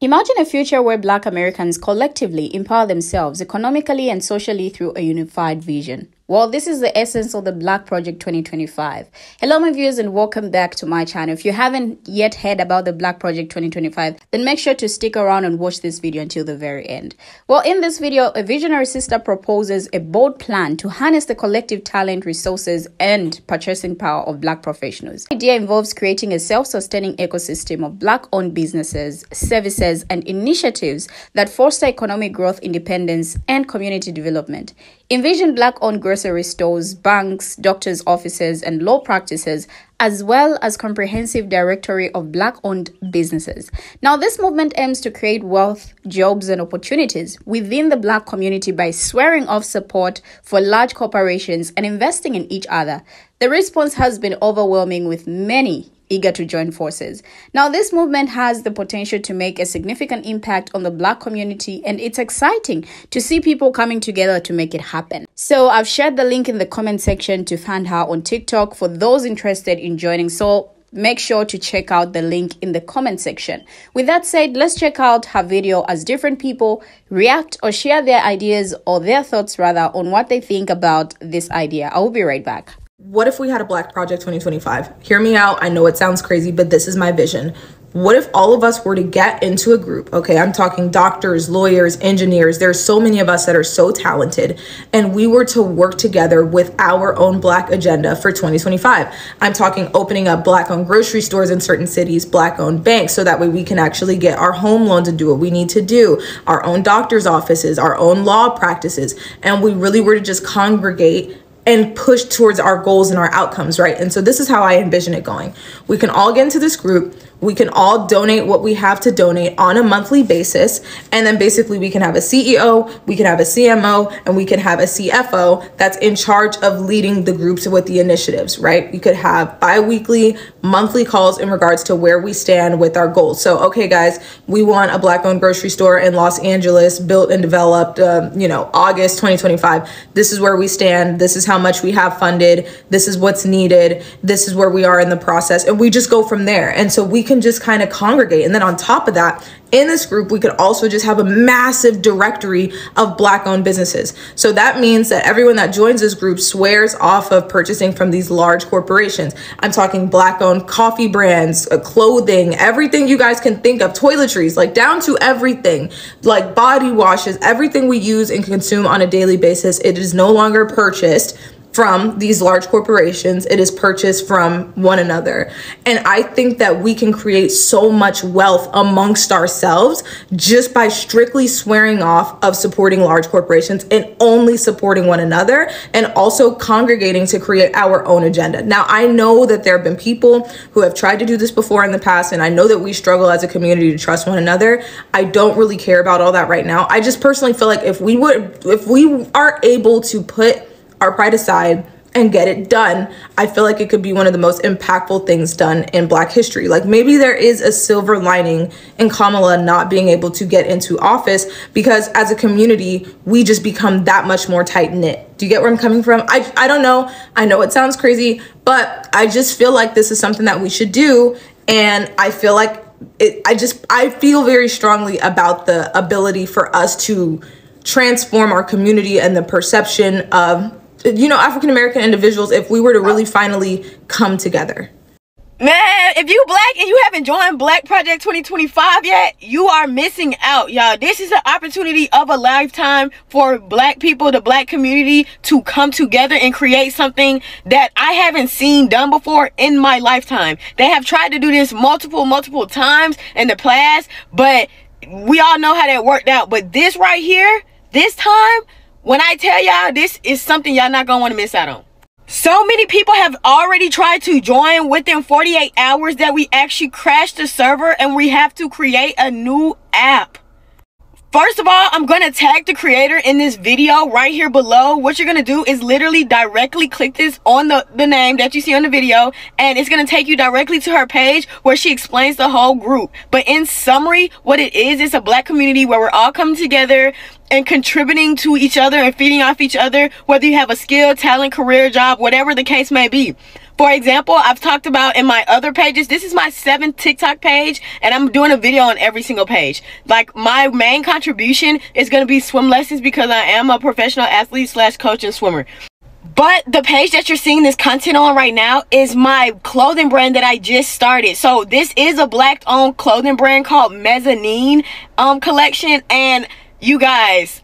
Imagine a future where Black Americans collectively empower themselves economically and socially through a unified vision. Well, this is the essence of the Black Project 2025. Hello, my viewers, and welcome back to my channel. If you haven't yet heard about the Black Project 2025, then make sure to stick around and watch this video until the very end. Well, in this video, a visionary sister proposes a bold plan to harness the collective talent, resources, and purchasing power of Black professionals. The idea involves creating a self-sustaining ecosystem of Black-owned businesses, services, and initiatives that foster economic growth, independence, and community development. Envision Black-owned grocery stores, banks, doctors' offices, and law practices, as well as comprehensive directory of Black-owned businesses. Now, this movement aims to create wealth, jobs, and opportunities within the Black community by swearing off support for large corporations and investing in each other. The response has been overwhelming, with many eager to join forces. Now, this movement has the potential to make a significant impact on the Black community, and it's exciting to see people coming together to make it happen. So I've shared the link in the comment section to find her on TikTok for those interested in joining. So make sure to check out the link in the comment section. With that said, let's check out her video as different people react or share their ideas, or their thoughts rather, on what they think about this idea. I will be right back. What if we had a Black Project 2025? Hear me out. I know it sounds crazy, but this is my vision. What if all of us were to get into a group? Okay, I'm talking doctors, lawyers, engineers. There's so many of us that are so talented, and we were to work together with our own Black agenda for 2025. I'm talking opening up Black-owned grocery stores in certain cities, Black-owned banks, so that way we can actually get our home loans and do what we need to do, our own doctor's offices, our own law practices, and we really were to just congregate and push towards our goals and our outcomes, right? And so this is how I envision it going. We can all get into this group. We can all donate what we have to donate on a monthly basis. And then basically we can have a CEO, we can have a CMO, and we can have a CFO that's in charge of leading the groups with the initiatives, right? We could have bi-weekly, monthly calls in regards to where we stand with our goals. So, okay, guys, we want a Black-owned grocery store in Los Angeles built and developed, August 2025. This is where we stand. This is how much we have funded. This is what's needed. This is where we are in the process. And we just go from there. And so we can just kind of congregate. And then on top of that, in this group, we could also just have a massive directory of Black-owned businesses. So that means that everyone that joins this group swears off of purchasing from these large corporations. I'm talking Black-owned coffee brands, clothing, everything you guys can think of, toiletries, like down to everything, like body washes, everything we use and consume on a daily basis. It is no longer purchased from these large corporations. It is purchased from one another. And I think that we can create so much wealth amongst ourselves just by strictly swearing off of supporting large corporations and only supporting one another, and also congregating to create our own agenda. Now, I know that there have been people who have tried to do this before in the past, and I know that we struggle as a community to trust one another. I don't really care about all that right now. I just personally feel like if we are able to put our pride aside and get it done, I feel like it could be one of the most impactful things done in Black history. Like, maybe there is a silver lining in Kamala not being able to get into office, because as a community, we just become that much more tight knit. Do you get where I'm coming from? I don't know. I know it sounds crazy, but I just feel like this is something that we should do. And I feel like I feel very strongly about the ability for us to transform our community and the perception of African-American individuals if we were to really finally come together. Man, if you Black and you haven't joined Black Project 2025 yet, you are missing out, y'all. This is an opportunity of a lifetime for Black people, the Black community, to come together and create something that I haven't seen done before in my lifetime. They have tried to do this multiple times in the past, but we all know how that worked out. But this right here, this time, when I tell y'all, this is something y'all not gonna want to miss out on. So many people have already tried to join within 48 hours that we actually crashed the server and we have to create a new app. First of all, I'm going to tag the creator in this video right here below. What you're going to do is literally directly click this on the name that you see on the video, and it's going to take you directly to her page where she explains the whole group. But in summary, what it is, it's a Black community where we're all coming together and contributing to each other and feeding off each other, whether you have a skill, talent, career, job, whatever the case may be. For example, I've talked about in my other pages, this is my 7th TikTok page, and I'm doing a video on every single page. Like, my main contribution is going to be swim lessons because I am a professional athlete / coach and swimmer. But the page that you're seeing this content on right now is my clothing brand that I just started. So this is a Black-owned clothing brand called Mezzanine Collection. And you guys,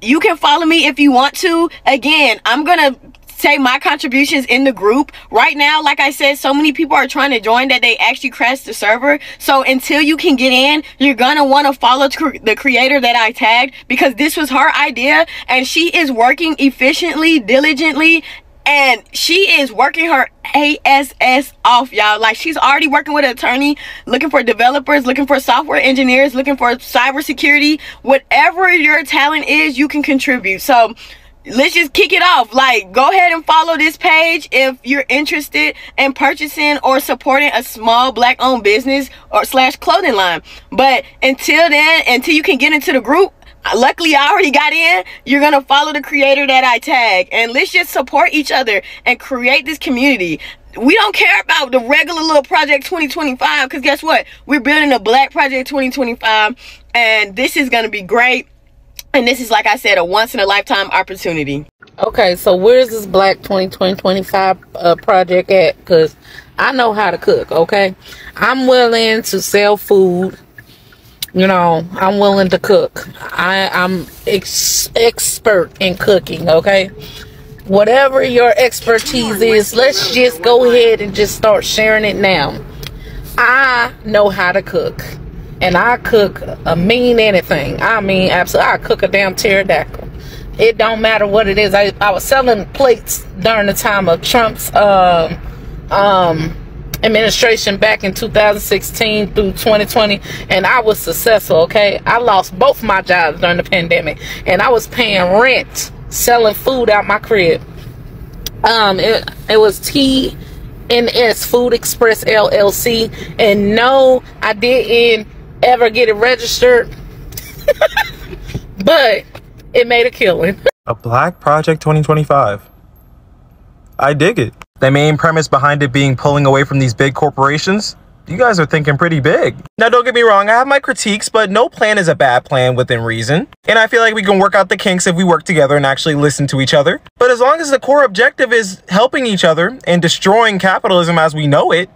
you can follow me if you want to. Again, I'm going to say my contributions in the group right now. Like I said, so many people are trying to join that they actually crashed the server. So until you can get in, you're gonna want to follow the creator that I tagged, because this was her idea and she is working efficiently, diligently, and she is working her ass off, y'all. Like, she's already working with an attorney, looking for developers, looking for software engineers, looking for cybersecurity. Whatever your talent is, you can contribute. So let's just kick it off. Like, go ahead and follow this page if you're interested in purchasing or supporting a small Black-owned business or / clothing line. But until then, until you can get into the group, luckily I already got in, you're gonna follow the creator that I tag, and let's just support each other and create this community. We don't care about the regular little Project 2025, because guess what? We're building a Black Project 2025, and this is gonna be great. And this is, like I said, a once-in-a-lifetime opportunity. Okay, so where's this Black 2025 project at? Because I know how to cook, okay? I'm willing to sell food. You know, I'm willing to cook. I'm expert in cooking, okay? Whatever your expertise is, let's just go ahead and just start sharing it now. I know how to cook. And I cook a mean anything. I mean, absolutely. I cook a damn pterodactyl. It don't matter what it is. I was selling plates during the time of Trump's administration back in 2016 through 2020, and I was successful, okay? I lost both my jobs during the pandemic, and I was paying rent selling food out my crib. It was TNS Food Express LLC, and no, I didn't ever get it registered, but it made a killing. A Black Project 2025. I dig it. The main premise behind it being pulling away from these big corporations. You guys are thinking pretty big. Now, don't get me wrong, I have my critiques, but no plan is a bad plan within reason. And I feel like we can work out the kinks if we work together and actually listen to each other. But as long as the core objective is helping each other and destroying capitalism as we know it,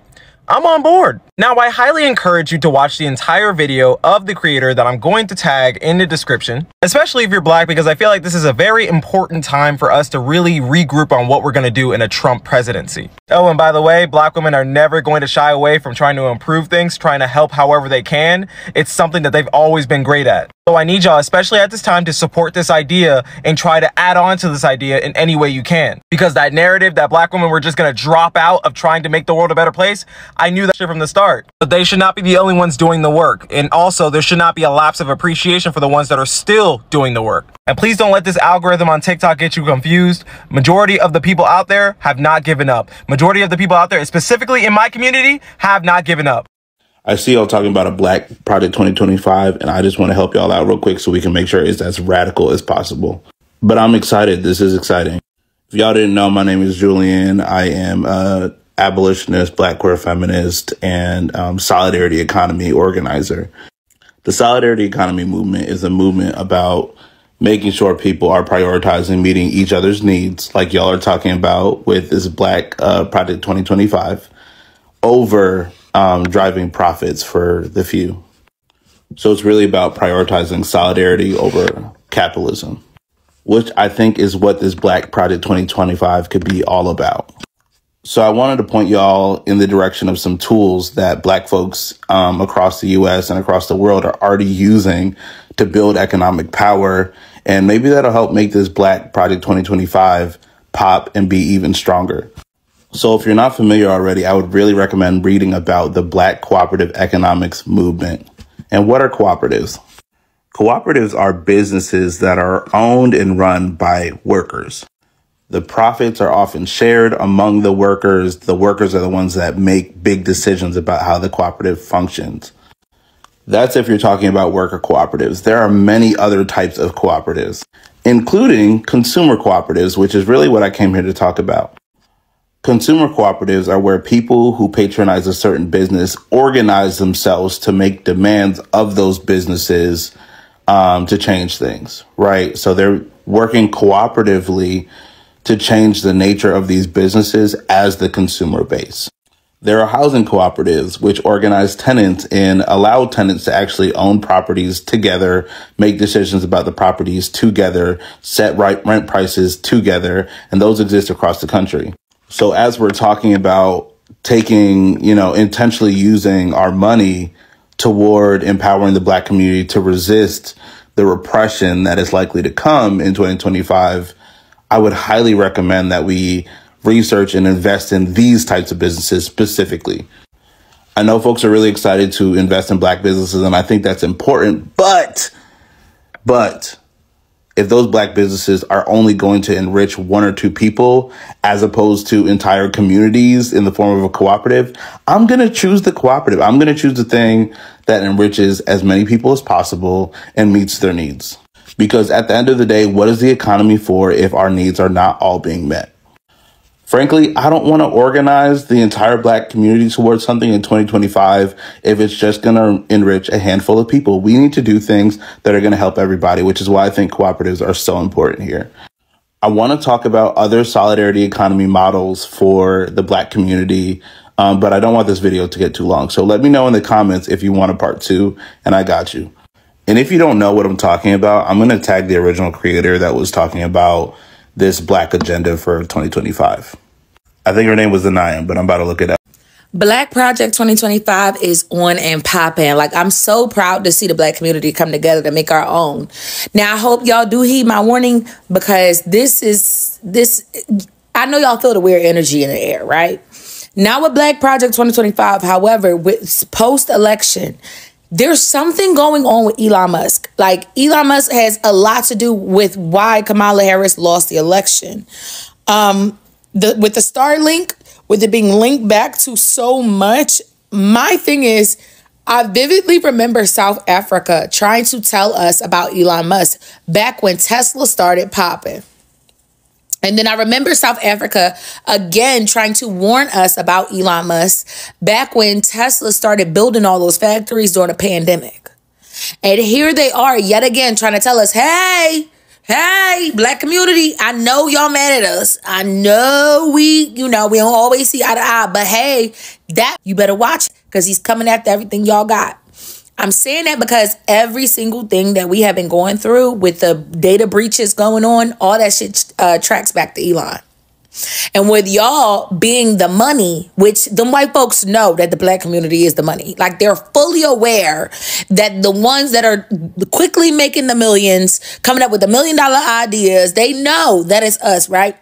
I'm on board. Now, I highly encourage you to watch the entire video of the creator that I'm going to tag in the description, especially if you're Black, because I feel like this is a very important time for us to really regroup on what we're going to do in a Trump presidency. Oh, and by the way, Black women are never going to shy away from trying to improve things, trying to help however they can. It's something that they've always been great at. So I need y'all, especially at this time, to support this idea and try to add on to this idea in any way you can. Because that narrative that Black women were just going to drop out of trying to make the world a better place, I knew that shit from the start. But they should not be the only ones doing the work. And also, there should not be a lapse of appreciation for the ones that are still doing the work. And please don't let this algorithm on TikTok get you confused. Majority of the people out there have not given up. Majority of the people out there, specifically in my community, have not given up. I see y'all talking about a Black Project 2025, and I just want to help y'all out real quick so we can make sure it's as radical as possible. But I'm excited. This is exciting. If y'all didn't know, my name is Julian. I am a abolitionist, Black queer feminist, and solidarity economy organizer. The solidarity economy movement is a movement about making sure people are prioritizing meeting each other's needs, like y'all are talking about with this Black Project 2025, over driving profits for the few. So it's really about prioritizing solidarity over capitalism, which I think is what this Black Project 2025 could be all about. So I wanted to point y'all in the direction of some tools that Black folks across the US and across the world are already using to build economic power. And maybe that'll help make this Black Project 2025 pop and be even stronger. So if you're not familiar already, I would really recommend reading about the Black cooperative economics movement. And what are cooperatives? Cooperatives are businesses that are owned and run by workers. The profits are often shared among the workers. The workers are the ones that make big decisions about how the cooperative functions. That's if you're talking about worker cooperatives. There are many other types of cooperatives, including consumer cooperatives, which is really what I came here to talk about. Consumer cooperatives are where people who patronize a certain business organize themselves to make demands of those businesses to change things, right? So they're working cooperatively to change the nature of these businesses as the consumer base. There are housing cooperatives which organize tenants and allow tenants to actually own properties together, make decisions about the properties together, set rent prices together, and those exist across the country. So as we're talking about taking, intentionally using our money toward empowering the Black community to resist the repression that is likely to come in 2025, I would highly recommend that we research and invest in these types of businesses specifically. I know folks are really excited to invest in Black businesses, and I think that's important. But if those Black businesses are only going to enrich one or two people as opposed to entire communities in the form of a cooperative, I'm going to choose the cooperative. I'm going to choose the thing that enriches as many people as possible and meets their needs. Because at the end of the day, what is the economy for if our needs are not all being met? Frankly, I don't want to organize the entire Black community towards something in 2025 if it's just going to enrich a handful of people. We need to do things that are going to help everybody, which is why I think cooperatives are so important here. I want to talk about other solidarity economy models for the Black community, but I don't want this video to get too long. So let me know in the comments if you want a part 2, and I got you. And if you don't know what I'm talking about, I'm going to tag the original creator that was talking about this Black agenda for 2025. I think her name was Anaya, but I'm about to look it up. Black Project 2025 is on and popping. Like, I'm so proud to see the Black community come together to make our own. Now, I hope y'all do heed my warning, because I know y'all feel the weird energy in the air, right? Now with Black Project 2025, however, with post-election, there's something going on with Elon Musk. Like, Elon Musk has a lot to do with why Kamala Harris lost the election. With the Starlink, with it being linked back to so much, my thing is, I vividly remember South Africa trying to tell us about Elon Musk back when Tesla started popping. And then I remember South Africa again trying to warn us about Elon Musk back when Tesla started building all those factories during the pandemic. And here they are yet again trying to tell us, hey, Black community, I know y'all mad at us. I know we don't always see eye to eye, but hey, that you better watch, because he's coming after everything y'all got. I'm saying that because every single thing that we have been going through with the data breaches going on, all that shit tracks back to Elon. And with y'all being the money, which them white folks know that the Black community is the money. Like, they're fully aware that the ones that are quickly making the millions, coming up with $1 million ideas, they know that it's us, right?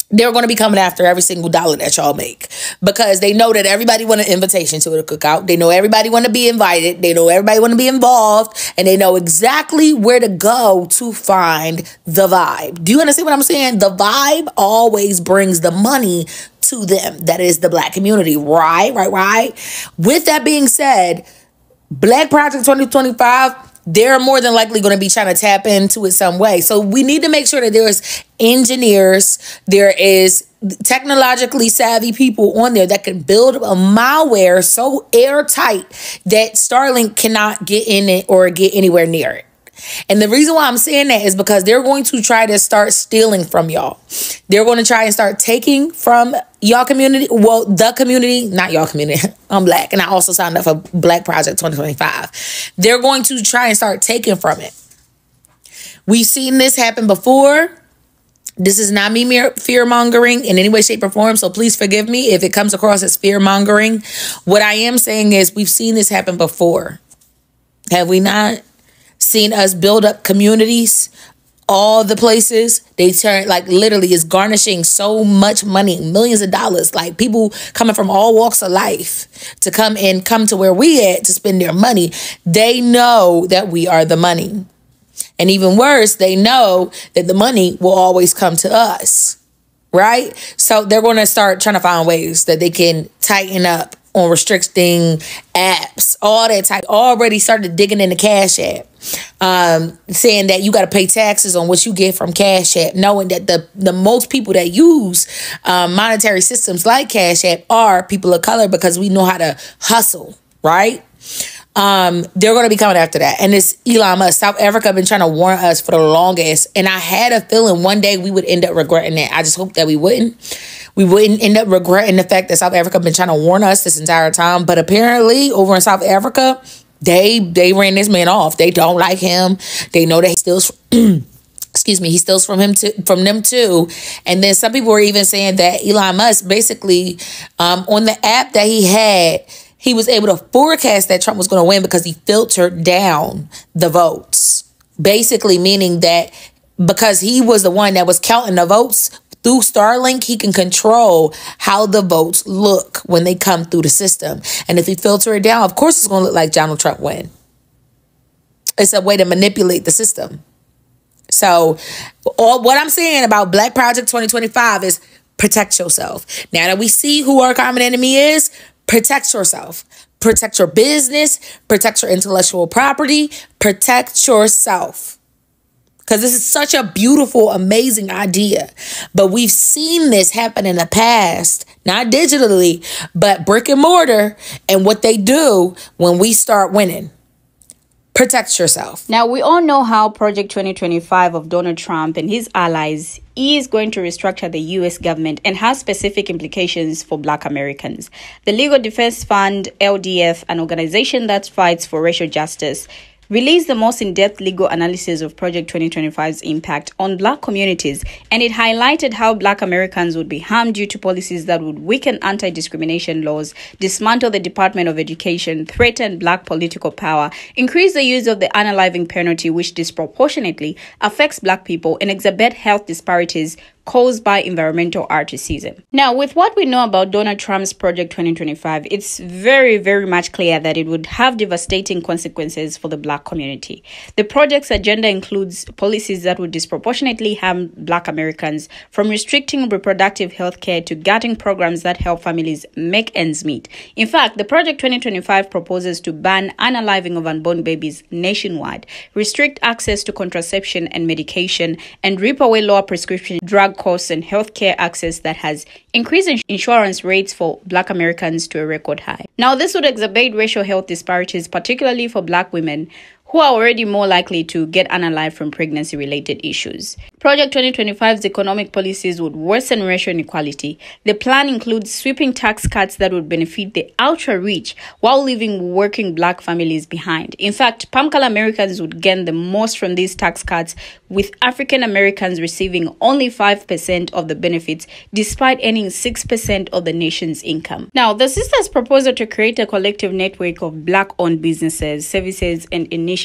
They're going to be coming after every single dollar that y'all make, because they know that everybody want an invitation to the cookout. They know everybody want to be invited. They know everybody want to be involved, and they know exactly where to go to find the vibe. Do you understand what I'm saying? The vibe always brings the money to them. That is the Black community. Right. With that being said, Black Project 2025, they're more than likely going to be trying to tap into it some way. So we need to make sure that there's engineers, there is technologically savvy people on there that can build a malware so airtight that Starlink cannot get in it or get anywhere near it. And the reason why I'm saying that is because they're going to try to start stealing from y'all. They're going to try and start taking from y'all community. Well, the community, not y'all community. I'm Black, and I also signed up for Black Project 2025. They're going to try and start taking from it. We've seen this happen before. This is not me fear-mongering in any way, shape, or form, so please forgive me if it comes across as fear-mongering. What I am saying is we've seen this happen before. Have we not? Seen us build up communities, all the places they turn, like, literally is garnishing so much money, millions of dollars, like people coming from all walks of life to come to where we at to spend their money. They know that we are the money. And even worse, they know that the money will always come to us, right? So they're going to start trying to find ways that they can tighten up on restricting apps, all that type. Already started digging in the Cash App. saying that you got to pay taxes on what you get from Cash App, knowing that the most people that use monetary systems like Cash App are people of color, because we know how to hustle, right? They're going to be coming after that. And it's Elon Musk. South Africa been trying to warn us for the longest. And I had a feeling one day we would end up regretting that. I just hope that we wouldn't. We wouldn't end up regretting the fact that South Africa been trying to warn us this entire time. But apparently over in South Africa, they ran this man off. They don't like him. They know that he steals excuse me, he steals from them too. And then some people were even saying that Elon Musk basically on the app that he had, he was able to forecast that Trump was going to win because he filtered down the votes. Basically meaning that because he was the one that was counting the votes through Starlink, he can control how the votes look when they come through the system. And if he filter it down, of course it's going to look like Donald Trump win. It's a way to manipulate the system. So what I'm saying about Black Project 2025 is protect yourself. Now that we see who our common enemy is, protect yourself. Protect your business. Protect your intellectual property. Protect yourself. Because this is such a beautiful, amazing idea. But we've seen this happen in the past, not digitally, but brick and mortar, and what they do when we start winning. Protect yourself. Now, we all know how Project 2025 of Donald Trump and his allies is going to restructure the U.S. government and has specific implications for Black Americans. The Legal Defense Fund, LDF, an organization that fights for racial justice, released the most in-depth legal analysis of Project 2025's impact on Black communities, and it highlighted how Black Americans would be harmed due to policies that would weaken anti-discrimination laws, dismantle the Department of Education, threaten Black political power, increase the use of the unaliving penalty, which disproportionately affects Black people, and exacerbate health disparities caused by environmental articism. Now, with what we know about Donald Trump's Project 2025, it's very, very much clear that it would have devastating consequences for the Black community. The project's agenda includes policies that would disproportionately harm Black Americans, from restricting reproductive health care to gutting programs that help families make ends meet. In fact, the Project 2025 proposes to ban unaliving of unborn babies nationwide, restrict access to contraception and medication, and rip away lower prescription drug costs and healthcare access that has increased insurance rates for Black Americans to a record high. Now, this would exacerbate racial health disparities, particularly for Black women, who are already more likely to get unalived from pregnancy-related issues. Project 2025's economic policies would worsen racial inequality. The plan includes sweeping tax cuts that would benefit the ultra-rich while leaving working Black families behind. In fact, palm-color Americans would gain the most from these tax cuts, with African Americans receiving only 5% of the benefits, despite earning 6% of the nation's income. Now, the sisters propose to create a collective network of Black-owned businesses, services, and initiatives,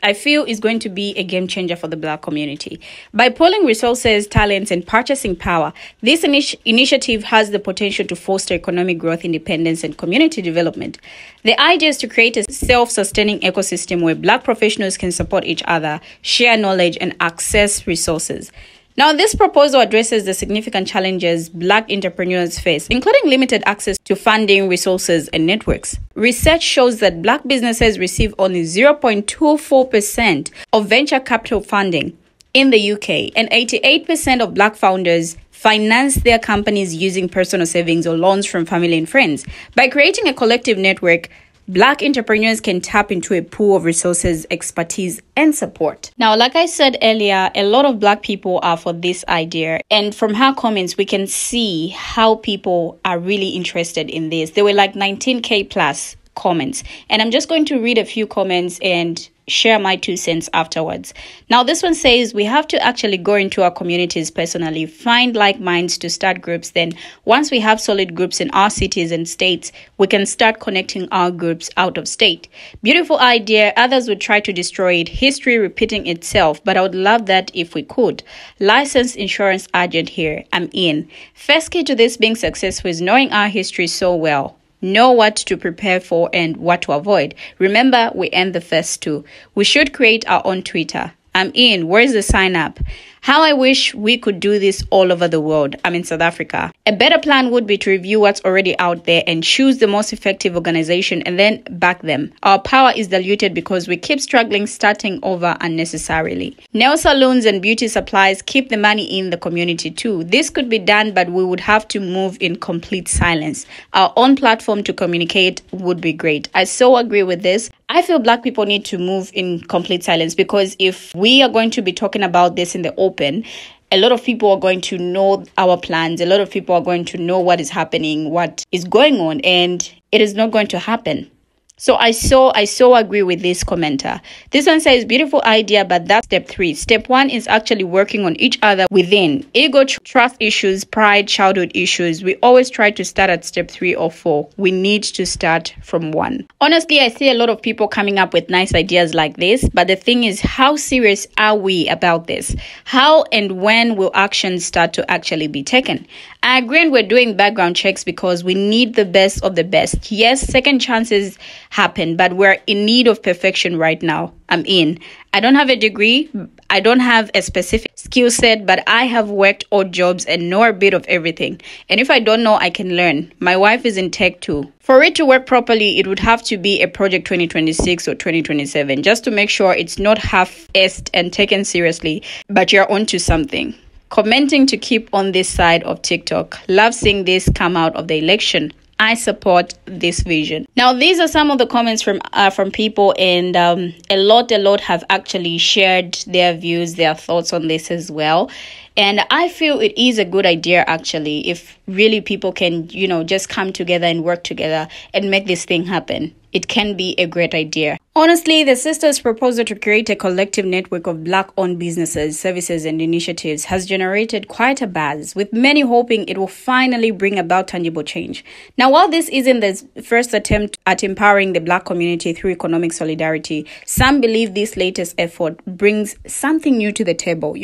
I feel is going to be a game changer for the Black community. By pooling resources, talents, and purchasing power, this initiative has the potential to foster economic growth, independence, and community development. The idea is to create a self-sustaining ecosystem where Black professionals can support each other, share knowledge, and access resources. Now, this proposal addresses the significant challenges Black entrepreneurs face, including limited access to funding, resources, and networks. Research shows that Black businesses receive only 0.24% of venture capital funding in the UK, and 88% of Black founders finance their companies using personal savings or loans from family and friends. By creating a collective network, Black entrepreneurs can tap into a pool of resources, expertise, and support. Now, like I said earlier, a lot of Black people are for this idea. And from her comments, we can see how people are really interested in this. There were like 19K plus comments. And I'm just going to read a few comments and share my 2 cents afterwards. Now, this one says we have to actually go into our communities personally, find like minds to start groups. Then once we have solid groups in our cities and states, we can start connecting our groups out of state. Beautiful idea. Others would try to destroy it. History repeating itself, but I would love that if we could. Licensed insurance agent here. I'm in. First key to this being successful is knowing our history so well. Know what to prepare for and what to avoid. Remember, we earned the first two. We should create our own Twitter. I'm in. Where's the sign up? How I wish we could do this all over the world. I'm in South Africa. A better plan would be to review what's already out there and choose the most effective organization and then back them. Our power is diluted because we keep struggling starting over unnecessarily. Nail salons and beauty supplies keep the money in the community too. This could be done, but we would have to move in complete silence. Our own platform to communicate would be great. I so agree with this. I feel Black people need to move in complete silence, because if we are going to be talking about this in the open, a lot of people are going to know our plans. A lot of people are going to know what is happening, what is going on, and it is not going to happen. So I so agree with this commenter. This one says, beautiful idea, but that's step 3. Step 1 is actually working on each other within. Ego, trust issues, pride, childhood issues. We always try to start at step 3 or 4. We need to start from 1. Honestly, I see a lot of people coming up with nice ideas like this, but the thing is, how serious are we about this? How and when will actions start to actually be taken? I agree, and we're doing background checks because we need the best of the best. Yes, second chances happen, but we're in need of perfection right now. I don't have a degree. I don't have a specific skill set, but I have worked odd jobs and know a bit of everything. And if I don't know, I can learn. My wife is in tech too. For it to work properly, it would have to be a project 2026 or 2027, just to make sure it's not half-assed and taken seriously, but you're onto something. Commenting to keep on this side of TikTok. Love seeing this come out of the election. I support this vision. Now, these are some of the comments from people, and a lot have actually shared their views, their thoughts on this as well. And I feel it is a good idea, actually, if really people can, just come together and work together and make this thing happen. It can be a great idea. Honestly, the sisters' proposal to create a collective network of Black-owned businesses, services, and initiatives has generated quite a buzz, with many hoping it will finally bring about tangible change. Now, while this isn't the first attempt at empowering the Black community through economic solidarity, some believe this latest effort brings something new to the table.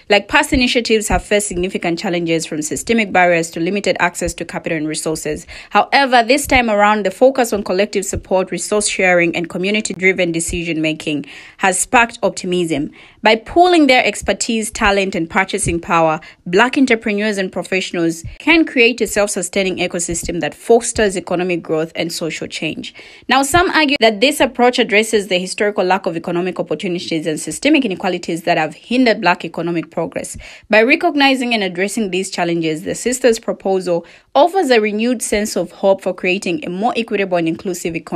Like past initiatives have faced significant challenges, from systemic barriers to limited access to capital and resources. However, this time around, the focus on collective support, resource sharing, and community-driven decision-making has sparked optimism. By pooling their expertise, talent, and purchasing power, Black entrepreneurs and professionals can create a self-sustaining ecosystem that fosters economic growth and social change. Now, some argue that this approach addresses the historical lack of economic opportunities and systemic inequalities that have hindered Black economic progress. By recognizing and addressing these challenges, the sisters' proposal offers a renewed sense of hope for creating a more equitable and inclusive economy.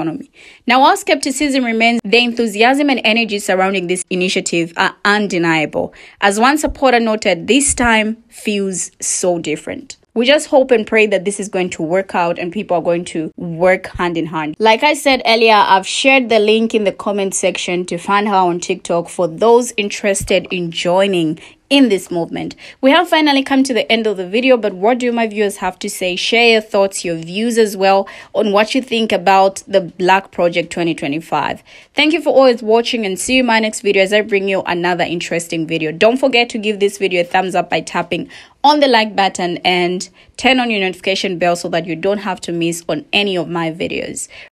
Now, while skepticism remains, the enthusiasm and energy surrounding this initiative are undeniable. As one supporter noted, this time feels so different. We just hope and pray that this is going to work out and people are going to work hand in hand. Like I said earlier, I've shared the link in the comment section to find her on TikTok for those interested in joining in this movement. We have finally come to the end of the video, but what do my viewers have to say? Share your thoughts, your views as well on what you think about the Black Project 2025. Thank you for always watching, and see you in my next video as I bring you another interesting video. Don't forget to give this video a thumbs up by tapping on the like button and turn on your notification bell so that you don't have to miss on any of my videos.